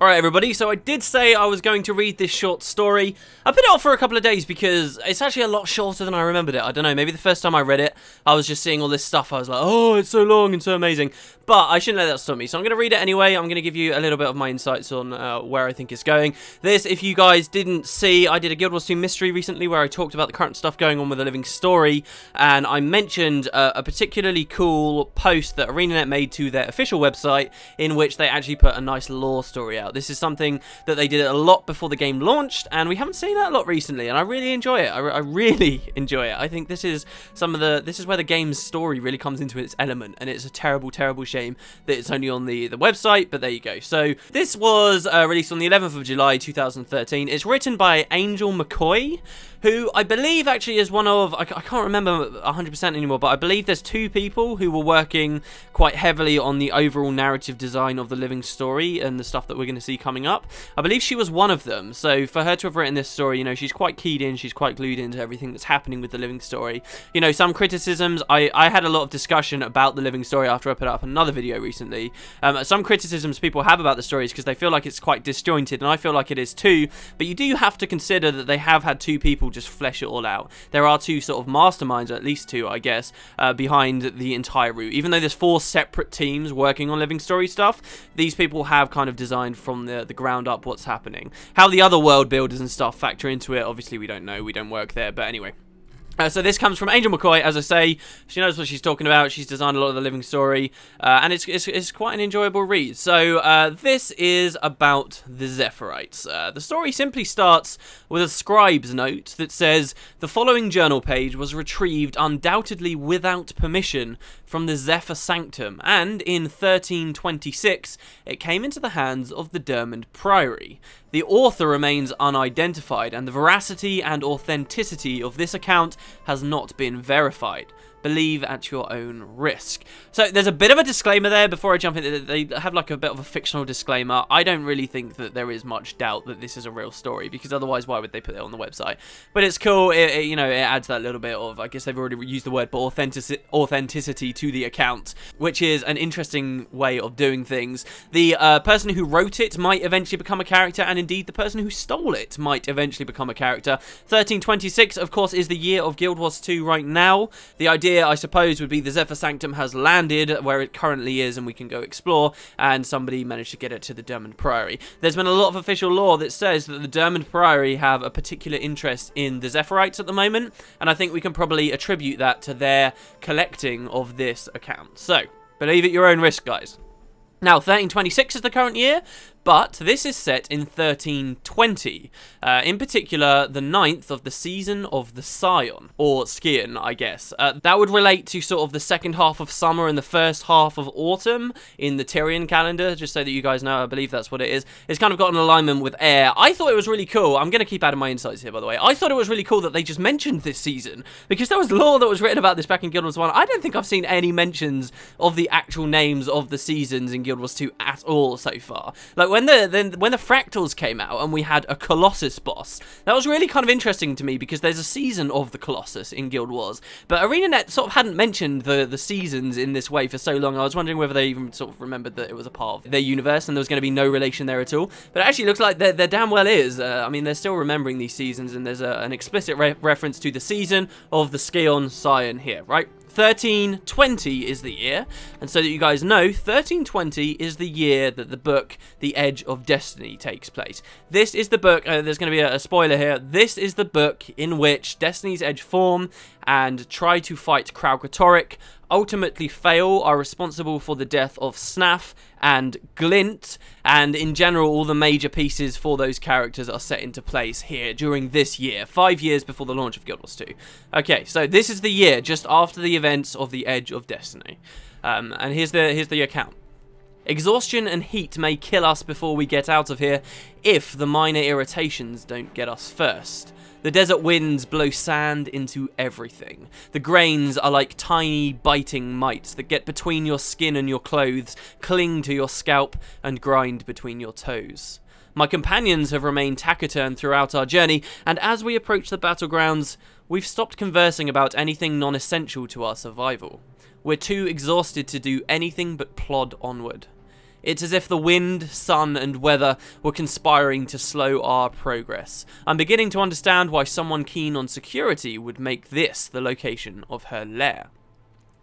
Alright everybody, so I did say I was going to read this short story. I put it off for a couple of days because it's actually a lot shorter than I remembered it. I don't know, maybe the first time I read it, I was just seeing all this stuff. I was like, oh, it's so long and so amazing. But I shouldn't let that stop me, so I'm going to read it anyway. I'm going to give you a little bit of my insights on where I think it's going. This, if you guys didn't see, I did a Gw2 mystery recently where I talked about the current stuff going on with the living story, and I mentioned a particularly cool post that ArenaNet made to their official website in which they actually put a nice lore story out. This is something that they did a lot before the game launched, and we haven't seen that a lot recently, and I really enjoy it. I really enjoy it. I think this is where the game's story really comes into its element, and it's a terrible, terrible shame that it's only on the website, but there you go. So this was released on the 11th of July 2013. It's written by Angel McCoy, who I believe actually is one of, I can't remember 100% anymore, but I believe there's two people who were working quite heavily on the overall narrative design of the living story and the stuff that we're going to see coming up. I believe she was one of them, so for her to have written this story, you know, she's quite keyed in, she's quite glued into everything that's happening with the living story. You know, some criticisms, I had a lot of discussion about the living story after I put up another video recently. Some criticisms people have about the story is because they feel like it's quite disjointed, and I feel like it is too, but you do have to consider that they have had two people just flesh it all out. There are two sort of masterminds, or at least two, I guess, behind the entire route. Even though there's 4 separate teams working on living story stuff, these people have kind of designed from the ground up what's happening. How the other world builders and stuff factor into it, obviously we don't know, we don't work there, but anyway. So this comes from Angel McCoy, as I say. She knows what she's talking about. She's designed a lot of the living story, and it's quite an enjoyable read. So this is about the Zephyrites. The story simply starts with a scribe's note that says, the following journal page was retrieved undoubtedly without permission from the Zephyr Sanctum, and in 1326 it came into the hands of the Dermond Priory. The author remains unidentified, and the veracity and authenticity of this account has not been verified. Believe at your own risk. So there's a bit of a disclaimer there before I jump in. They have like a bit of a fictional disclaimer. I don't really think that there is much doubt that this is a real story, because otherwise why would they put it on the website? But it's cool. You know, it adds that little bit of, I guess they've already used the word, but authenticity to the account, which is an interesting way of doing things. The person who wrote it might eventually become a character, and indeed the person who stole it might eventually become a character. 1326, of course, is the year of Gw2 right now. The idea, I suppose, would be the Zephyr Sanctum has landed where it currently is, and we can go explore, and somebody managed to get it to the Dermond Priory. There's been a lot of official lore that says that the Dermond Priory have a particular interest in the Zephyrites at the moment, and I think we can probably attribute that to their collecting of this account. So, believe at your own risk, guys. Now, 1326 is the current year, but this is set in 1320, in particular the 9th of the season of the Scion, or Scion, I guess. That would relate to sort of the second half of summer and the first half of autumn in the Tyrian calendar, just so that you guys know, I believe that's what it is. It's kind of got an alignment with air. I thought it was really cool. I'm going to keep adding my insights here, by the way. I thought it was really cool that they just mentioned this season, because there was lore that was written about this back in Guild Wars 1. I don't think I've seen any mentions of the actual names of the seasons in Guild Wars 2 at all so far. Like, when the Fractals came out and we had a Colossus boss, that was really kind of interesting to me, because there's a season of the Colossus in Guild Wars, but ArenaNet sort of hadn't mentioned the seasons in this way for so long. I was wondering whether they even sort of remembered that it was a part of their universe and there was going to be no relation there at all, but it actually looks like there damn well is. I mean, they're still remembering these seasons, and there's an explicit reference to the season of the Scion here, right? 1320 is the year, and so that you guys know, 1320 is the year that the book The Edge of Destiny takes place. This is the book, there's going to be a spoiler here, this is the book in which Destiny's Edge form and try to fight Kralkatorrik, ultimately fail, are responsible for the death of Snaff and Glint, and in general all the major pieces for those characters are set into place here during this year, 5 years before the launch of Guild Wars 2. Okay, so this is the year just after the events of the Edge of Destiny, and here's the account. Exhaustion and heat may kill us before we get out of here, if the minor irritations don't get us first. The desert winds blow sand into everything. The grains are like tiny biting mites that get between your skin and your clothes, cling to your scalp, and grind between your toes. My companions have remained taciturn throughout our journey, and as we approach the battlegrounds, we've stopped conversing about anything non-essential to our survival. We're too exhausted to do anything but plod onward. It's as if the wind, sun, and weather were conspiring to slow our progress. I'm beginning to understand why someone keen on security would make this the location of her lair.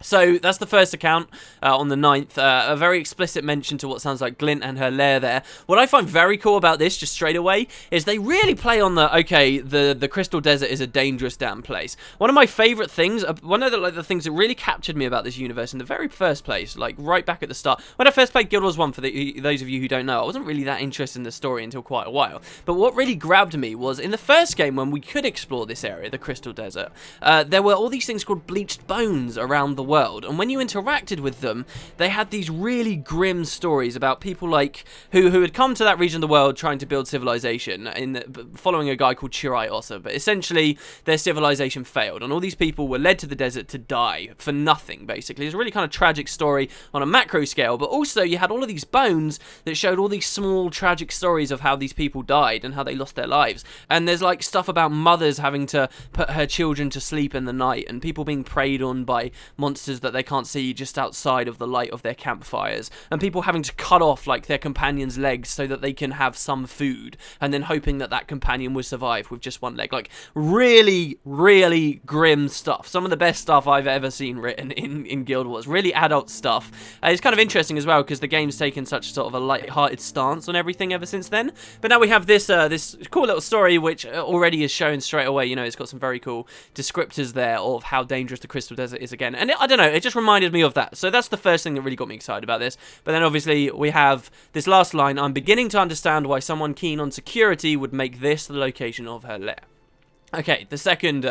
So that's the first account on the 9th, a very explicit mention to what sounds like Glint and her lair there. What I find very cool about this, just straight away, is they really play on the Crystal Desert is a dangerous damn place. One of my favourite things, one of the things that really captured me about this universe in the very first place, like right back at the start, when I first played Guild Wars 1, for those of you who don't know, I wasn't really that interested in the story until quite a while. But what really grabbed me was, in the first game, when we could explore this area, the Crystal Desert, there were all these things called bleached bones around the world, and when you interacted with them, they had these really grim stories about people like who had come to that region of the world trying to build civilization, following a guy called Chirai Ossa, but essentially their civilization failed, and all these people were led to the desert to die for nothing, basically. It's a really kind of tragic story on a macro scale, but also you had all of these bones that showed all these small tragic stories of how these people died and how they lost their lives, and there's like stuff about mothers having to put her children to sleep in the night, and people being preyed on by monsters that they can't see just outside of the light of their campfires, and people having to cut off like their companion's legs so that they can have some food, and then hoping that that companion will survive with just one leg. Like really, really grim stuff. Some of the best stuff I've ever seen written in Guild Wars. Really adult stuff. It's kind of interesting as well because the game's taken such sort of a light-hearted stance on everything ever since then. But now we have this this cool little story which already is shown straight away. You know, it's got some very cool descriptors there of how dangerous the Crystal Desert is again. And I don't know, it just reminded me of that. So that's the first thing that really got me excited about this. But then obviously we have this last line, I'm beginning to understand why someone keen on security would make this the location of her lair. Okay, the second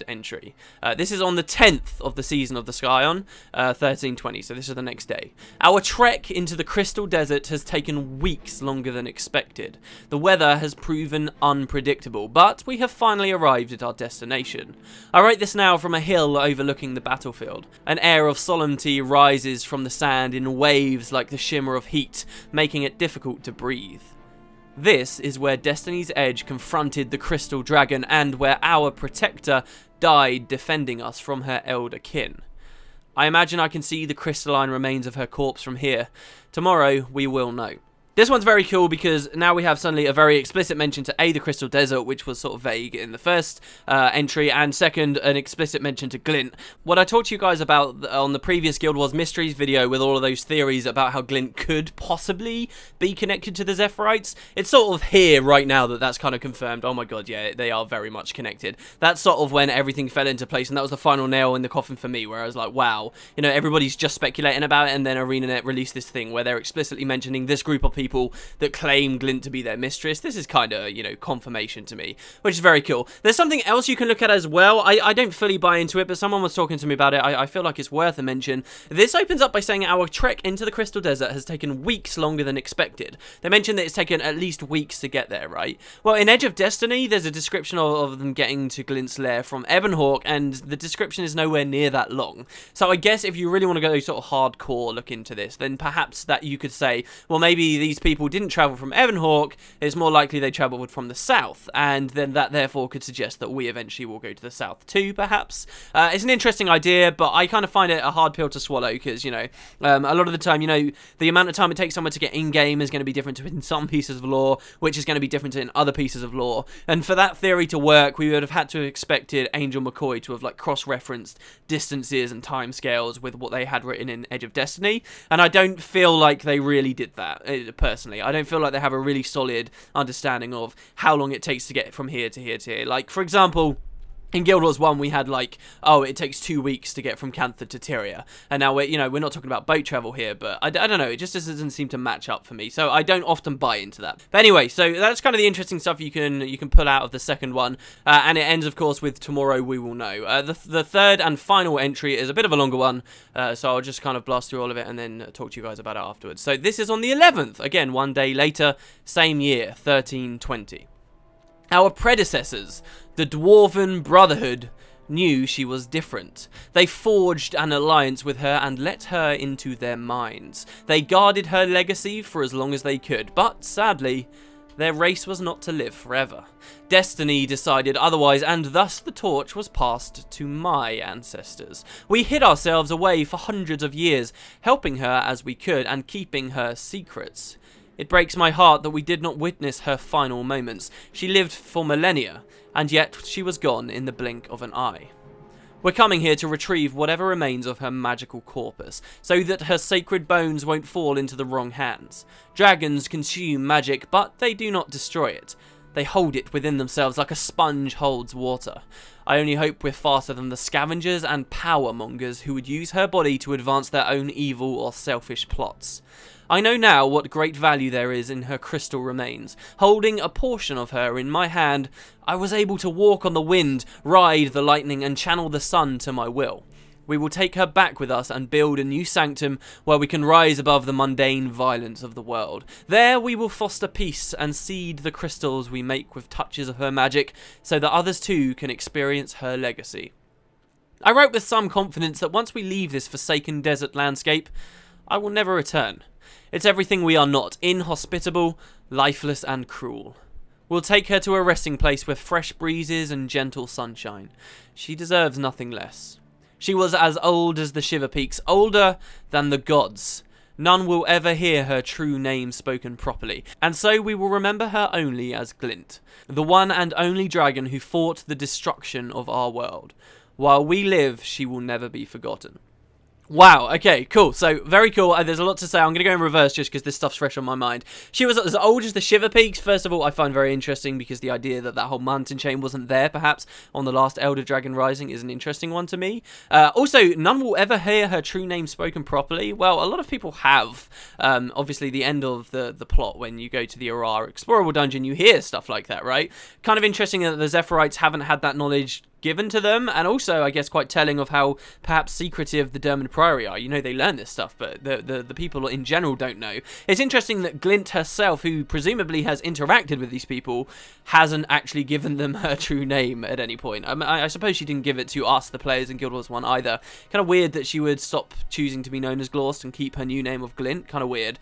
entry. This is on the 10th of the season of the Scion, 1320, so this is the next day. Our trek into the Crystal Desert has taken weeks longer than expected. The weather has proven unpredictable, but we have finally arrived at our destination. I write this now from a hill overlooking the battlefield. An air of solemnity rises from the sand in waves like the shimmer of heat, making it difficult to breathe. This is where Destiny's Edge confronted the Crystal Dragon and where our protector died defending us from her elder kin. I imagine I can see the crystalline remains of her corpse from here. Tomorrow we will know. This one's very cool because now we have suddenly a very explicit mention to A, the Crystal Desert, which was sort of vague in the first entry, and second, an explicit mention to Glint. What I talked to you guys about on the previous Guild Wars Mysteries video with all of those theories about how Glint could possibly be connected to the Zephyrites, it's sort of here right now that that's kind of confirmed. Oh my god, yeah, they are very much connected. That's sort of when everything fell into place, and that was the final nail in the coffin for me, where I was like, wow, you know, everybody's just speculating about it, and then ArenaNet released this thing where they're explicitly mentioning this group of people that claim Glint to be their mistress. This is kind of, you know, confirmation to me, which is very cool. There's something else you can look at as well. I don't fully buy into it, but someone was talking to me about it. I feel like it's worth a mention. This opens up by saying our trek into the Crystal Desert has taken weeks longer than expected. They mentioned that it's taken at least weeks to get there, right? Well, in Edge of Destiny, there's a description of them getting to Glint's lair from Ebonhawk, and the description is nowhere near that long. So I guess if you really want to go sort of hardcore look into this, then perhaps that you could say, well, maybe these people didn't travel from Ebonhawk, it's more likely they travelled from the south, and then that therefore could suggest that we eventually will go to the south too, perhaps. It's an interesting idea, but I kind of find it a hard pill to swallow, because, you know, a lot of the time, you know, the amount of time it takes someone to get in-game is going to be different in some pieces of lore, which is going to be different in other pieces of lore, and for that theory to work, we would have had to have expected Angel McCoy to have, like, cross-referenced distances and timescales with what they had written in Edge of Destiny, and I don't feel like they really did that, personally. I don't feel like they have a really solid understanding of how long it takes to get from here to here to here. Like, for example, in Guild Wars 1, we had like, oh, it takes 2 weeks to get from Cantha to Tyria, and now we're not talking about boat travel here, but I don't know, it just doesn't seem to match up for me, so I don't often buy into that. But anyway, so that's kind of the interesting stuff you can pull out of the second one, and it ends, of course, with tomorrow we will know. The third and final entry is a bit of a longer one, so I'll just kind of blast through all of it and then talk to you guys about it afterwards. So this is on the 11th, again, one day later, same year, 1320. Our predecessors, the Dwarven Brotherhood, knew she was different. They forged an alliance with her and let her into their minds. They guarded her legacy for as long as they could, but sadly, Their race was not to live forever. Destiny decided otherwise, and thus the torch was passed to my ancestors. We hid ourselves away for hundreds of years, helping her as we could and keeping her secrets. It breaks my heart that we did not witness her final moments. She lived for millennia, and yet she was gone in the blink of an eye. We're coming here to retrieve whatever remains of her magical corpus, so that her sacred bones won't fall into the wrong hands. Dragons consume magic, but they do not destroy it. They hold it within themselves like a sponge holds water. I only hope we're faster than the scavengers and power mongers who would use her body to advance their own evil or selfish plots. I know now what great value there is in her crystal remains. Holding a portion of her in my hand, I was able to walk on the wind, ride the lightning, and channel the sun to my will. We will take her back with us and build a new sanctum where we can rise above the mundane violence of the world. There we will foster peace and seed the crystals we make with touches of her magic, so that others too can experience her legacy. I wrote with some confidence that once we leave this forsaken desert landscape, I will never return. It's everything we are not: inhospitable, lifeless and cruel. We'll take her to a resting place with fresh breezes and gentle sunshine. She deserves nothing less. She was as old as the Shiver Peaks, older than the gods. None will ever hear her true name spoken properly, and so we will remember her only as Glint, the one and only dragon who fought the destruction of our world. While we live, she will never be forgotten. Wow, okay, cool. So, very cool. There's a lot to say. I'm going to go in reverse just because this stuff's fresh on my mind. She was as old as the Shiver Peaks. First of all, I find very interesting because the idea that that whole mountain chain wasn't there, perhaps, on the last Elder Dragon Rising is an interesting one to me. Also, none will ever hear her true name spoken properly. Well, a lot of people have. Obviously, the end of the plot, when you go to the Arar Explorable Dungeon, you hear stuff like that, right? Kind of interesting that the Zephyrites haven't had that knowledge given to them, and also I guess quite telling of how perhaps secretive the Dermot Priory are. You know, they learn this stuff, but the people in general don't know. It's interesting that Glint herself, who presumably has interacted with these people, hasn't actually given them her true name at any point. I suppose she didn't give it to us, the players in Guild Wars 1 either. Kind of weird that she would stop choosing to be known as Glorst and keep her new name of Glint. Kind of weird.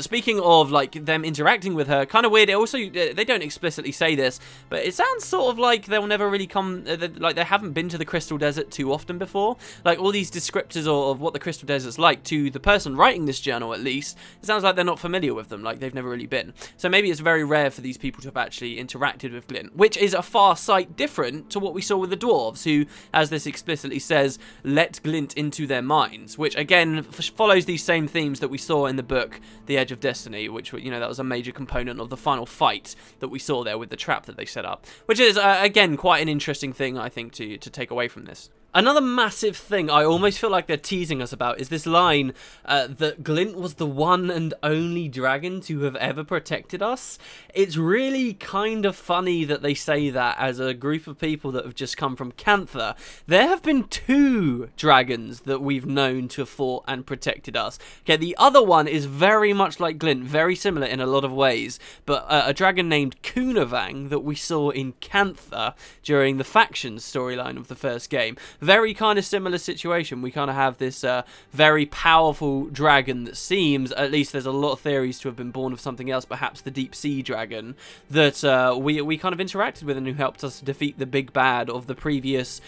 Speaking of like them interacting with her, kind of weird. It also, they don't explicitly say this, but it sounds sort of like they'll never really come. Like they haven't been to the Crystal Desert too often before. Like all these descriptors of what the Crystal Desert's like, to the person writing this journal at least, it sounds like they're not familiar with them, like they've never really been. So maybe it's very rare for these people to have actually interacted with Glint, which is a far sight different to what we saw with the dwarves, who, as this explicitly says, let Glint into their minds, which again follows these same themes that we saw in the book The Edge of Destiny, which, you know, that was a major component of the final fight that we saw there with the trap that they set up, which is again quite an interesting thing, I think, to take away from this. Another massive thing I almost feel like they're teasing us about is this line that Glint was the one and only dragon to have ever protected us. It's really kind of funny that they say that as a group of people that have just come from Cantha. There have been 2 dragons that we've known to have fought and protected us. Okay, the other one is very much like Glint, very similar in a lot of ways, but a dragon named Kunavang that we saw in Cantha during the Factions storyline of the first game. Very kind of similar situation. We kind of have this very powerful dragon that seems, at least there's a lot of theories, to have been born of something else, perhaps the Deep Sea Dragon, that we kind of interacted with and who helped us defeat the big bad of the previous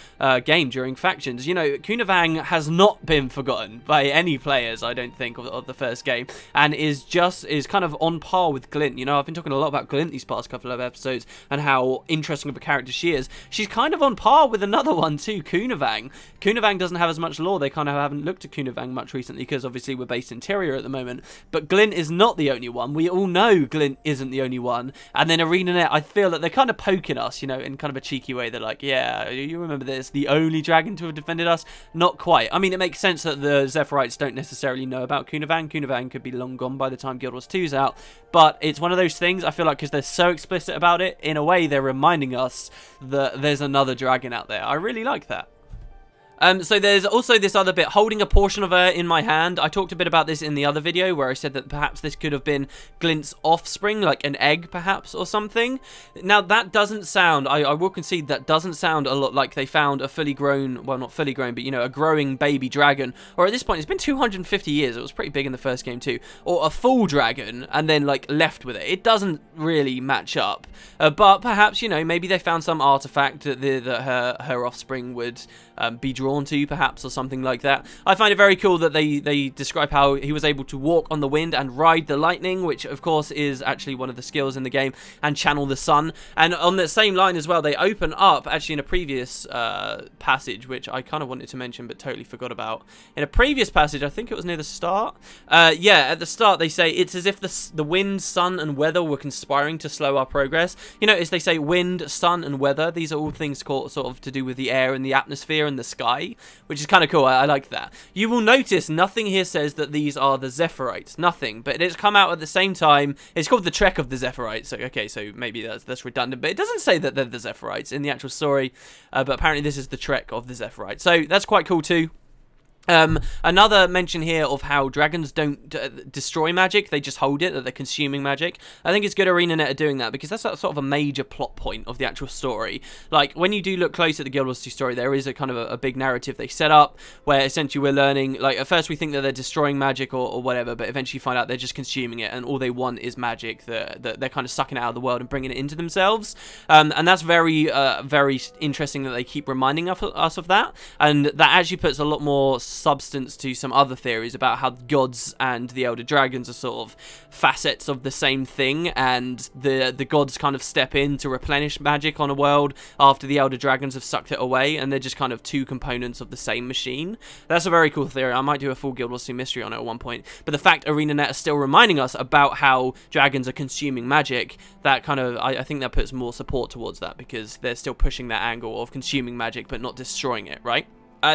game during Factions. You know, Kunavang has not been forgotten by any players, I don't think, of the first game, and is kind of on par with Glint. You know, I've been talking a lot about Glint these past couple of episodes and how interesting of a character she is. She's kind of on par with another one too, Kunavang. Kunavang doesn't have as much lore. They kind of haven't looked at Kunavang much recently because obviously we're based in Tyria at the moment. But Glint is not the only one. We all know Glint isn't the only one. And then ArenaNet, I feel that they're kind of poking us, you know, in kind of a cheeky way. They're like, yeah, you remember this, the only dragon to have defended us? Not quite. I mean, it makes sense that the Zephyrites don't necessarily know about Kunavang. Kunavang could be long gone by the time Guild Wars 2's out. But it's one of those things, I feel like, because they're so explicit about it, in a way they're reminding us that there's another dragon out there. I really like that. So there's also this other bit, holding a portion of her in my hand. I talked a bit about this in the other video where I said that perhaps this could have been Glint's offspring, like an egg perhaps or something. Now that doesn't sound, I will concede that doesn't sound a lot like they found a fully grown, well not fully grown, but you know, a growing baby dragon. Or at this point, it's been 250 years, it was pretty big in the first game too. Or a full dragon and then like left with it. It doesn't really match up. But perhaps, you know, maybe they found some artifact that, her offspring would be drawn to, perhaps, or something like that. I find it very cool that they describe how he was able to walk on the wind and ride the lightning, which of course is actually one of the skills in the game, and channel the sun. And on the same line as well, they open up, actually in a previous passage, which I kind of wanted to mention but totally forgot about. In a previous passage, I think it was near the start. Yeah, at the start they say it's as if the wind, sun, and weather were conspiring to slow our progress. You notice they say wind, sun, and weather. These are all things called sort of to do with the air and the atmosphere and the sky, which is kind of cool. I like that. You will notice nothing here says that these are the Zephyrites. Nothing. But it's come out at the same time. It's called the Trek of the Zephyrites. So, okay, so maybe that's redundant. But it doesn't say that they're the Zephyrites in the actual story. But apparently this is the Trek of the Zephyrites. So that's quite cool too. Another mention here of how dragons don't destroy magic, they just hold it, that they're consuming magic. I think it's good ArenaNet are doing that, because that's sort of a major plot point of the actual story. Like, when you do look close at the Gw2 story, there is a kind of a big narrative they set up, where essentially we're learning, like, at first we think that they're destroying magic or whatever, but eventually you find out they're just consuming it, and all they want is magic, that they're kind of sucking it out of the world and bringing it into themselves. And that's very, very interesting that they keep reminding us of that, and that actually puts a lot more substance to some other theories about how gods and the elder dragons are sort of facets of the same thing, and the gods kind of step in to replenish magic on a world after the elder dragons have sucked it away, and they're just kind of two components of the same machine. That's a very cool theory. I might do a full Gw2 mystery on it at one point, but the fact ArenaNet are still reminding us about how dragons are consuming magic, that kind of, I think that puts more support towards that, because they're still pushing that angle of consuming magic but not destroying it, right?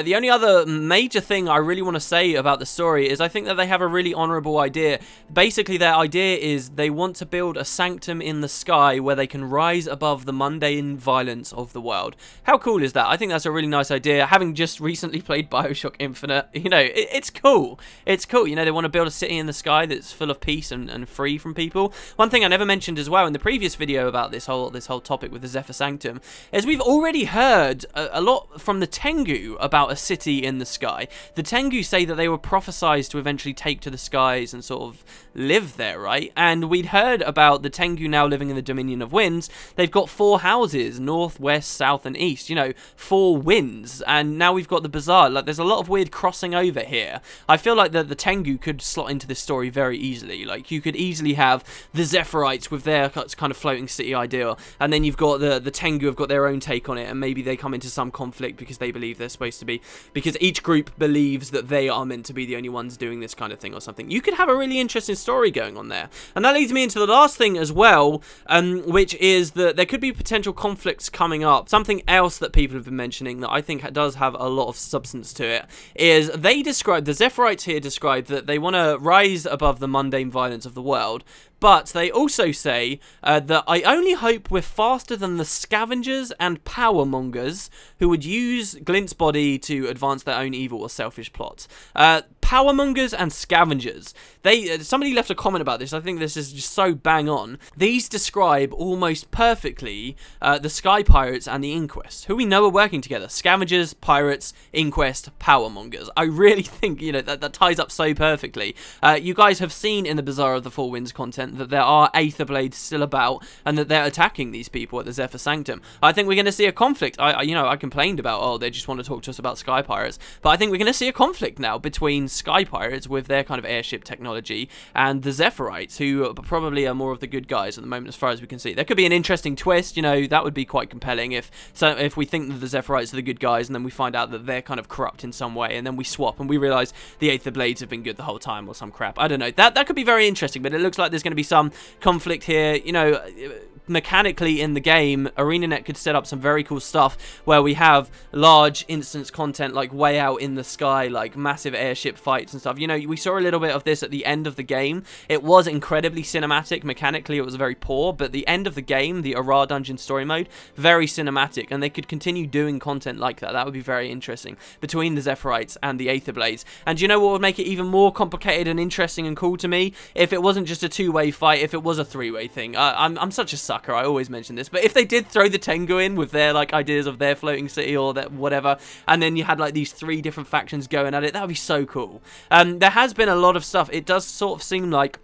The only other major thing I really want to say about the story is I think that they have a really honourable idea. Basically, their idea is they want to build a sanctum in the sky where they can rise above the mundane violence of the world. How cool is that? I think that's a really nice idea. Having just recently played BioShock Infinite, you know, it's cool. It's cool. You know, they want to build a city in the sky that's full of peace and free from people. One thing I never mentioned as well in the previous video about this whole topic with the Zephyr Sanctum is we've already heard a lot from the Tengu about a city in the sky. The Tengu say that they were prophesized to eventually take to the skies and sort of live there, right? And we'd heard about the Tengu now living in the Dominion of Winds. They've got 4 houses, north, west, south, and east, you know, 4 winds. And now we've got the Bazaar. Like, there's a lot of weird crossing over here. I feel like the Tengu could slot into this story very easily. Like, you could easily have the Zephyrites with their kind of floating city ideal, and then you've got the Tengu have got their own take on it, and maybe they come into some conflict because they believe they're supposed to be, because each group believes that they are meant to be the only ones doing this kind of thing or something. You could have a really interesting story going on there. And that leads me into the last thing as well, which is that there could be potential conflicts coming up. Something else that people have been mentioning that I think does have a lot of substance to it is they describe, the Zephyrites here describe that they want to rise above the mundane violence of the world, but they also say that I only hope we're faster than the scavengers and powermongers who would use Glint's body to advance their own evil or selfish plots. Powermongers and scavengers. Somebody left a comment about this. I think this is just so bang on. These describe almost perfectly the Sky Pirates and the Inquest, who we know are working together. Scavengers, pirates, Inquest, powermongers. I really think, you know, that ties up so perfectly. You guys have seen in the Bazaar of the Four Winds content that there are Aether Blades still about, and that they're attacking these people at the Zephyr Sanctum. I think we're going to see a conflict. You know, I complained about, oh, they just want to talk to us about Sky Pirates, but I think we're going to see a conflict now between Sky Pirates with their kind of airship technology and the Zephyrites, who probably are more of the good guys at the moment as far as we can see. There could be an interesting twist, you know, that would be quite compelling if we think that the Zephyrites are the good guys and then we find out that they're kind of corrupt in some way, and then we swap and we realise the Aether Blades have been good the whole time or some crap. I don't know. That could be very interesting, but it looks like there's going to be some conflict here. You know, mechanically in the game, ArenaNet could set up some very cool stuff where we have large instance content like way out in the sky, like massive airship fights and stuff. You know, we saw a little bit of this at the end of the game. It was incredibly cinematic. Mechanically, it was very poor, but the end of the game, the Arid Dungeon story mode, very cinematic, and they could continue doing content like that. That would be very interesting between the Zephyrites and the Aether Blades. And do you know what would make it even more complicated and interesting and cool to me? If it wasn't just a two-way fight, if it was a three-way thing. I'm such a sucker, I always mention this, but if they did throw the Tengu in with their like ideas of their floating city or that whatever, and then you had like these three different factions going at it, that would be so cool. There has been a lot of stuff. It does sort of seem like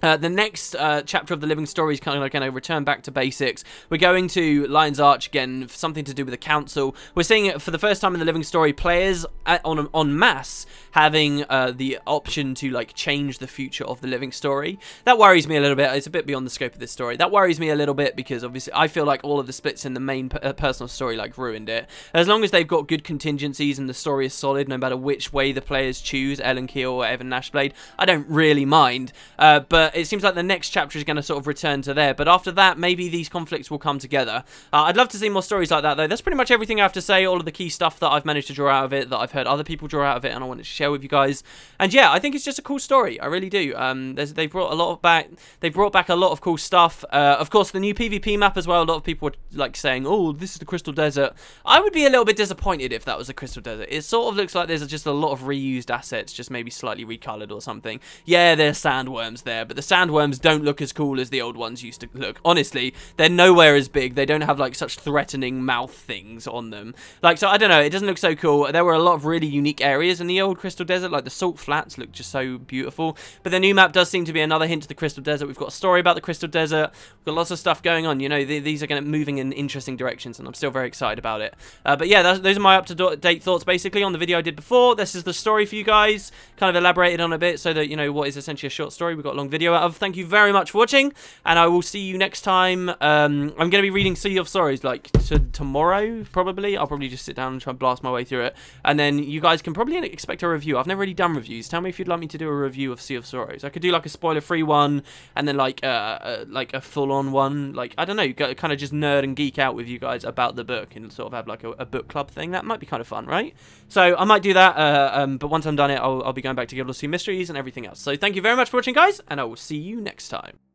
the next chapter of the Living Story is kind of like going to return back to basics. We're going to Lion's Arch again, something to do with the council. We're seeing it for the first time in the Living Story, players en masse having the option to like change the future of the Living Story. That worries me a little bit. It's a bit beyond the scope of this story. That worries me a little bit because obviously I feel like all of the splits in the main personal story like ruined it. As long as they've got good contingencies and the story is solid, no matter which way the players choose, Ellen Keel or Evan Nashblade, I don't really mind. But it seems like the next chapter is going to sort of return to there. But after that, maybe these conflicts will come together. I'd love to see more stories like that, though. That's pretty much everything I have to say. All of the key stuff that I've managed to draw out of it, that I've heard other people draw out of it, and I wanted to share with you guys. And yeah, I think it's just a cool story. I really do. They've brought a lot back. They've brought back a lot of cool stuff. Of course, the new PvP map as well. A lot of people were like saying, "Oh, this is the Crystal Desert." I would be a little bit disappointed if that was the Crystal Desert. It sort of looks like there's just a lot of reused assets, just maybe slightly recolored or something. Yeah, there's sandworms there, but the sandworms don't look as cool as the old ones used to look. Honestly, they're nowhere as big. They don't have like such threatening mouth things on them. Like, so I don't know, it doesn't look so cool. There were a lot of really unique areas in the old Crystal Desert, like the Salt Flats look just so beautiful. But the new map does seem to be another hint to the Crystal Desert. We've got a story about the Crystal Desert. We've got lots of stuff going on. You know, these are going to moving in interesting directions, and I'm still very excited about it. But yeah, those are my up-to-date thoughts basically on the video I did before. This is the story for you guys, kind of elaborated on a bit so that you know what is essentially a short story. We've got a long video out of. Thank you very much for watching, and I will see you next time. I'm going to be reading Sea of Sorrows like tomorrow, probably. I'll probably just sit down and try and blast my way through it, and then you guys can probably expect a review. I've never really done reviews. Tell me if you'd like me to do a review of Sea of Sorrows. I could do like a spoiler-free one, and then like a full-on one. Like, I don't know, kind of just nerd and geek out with you guys about the book and sort of have like a book club thing. That might be kind of fun, right? So I might do that, but once I'm done it, I'll be going back to Gw2 Mysteries and everything else. So thank you very much for watching, guys, and I will see you next time.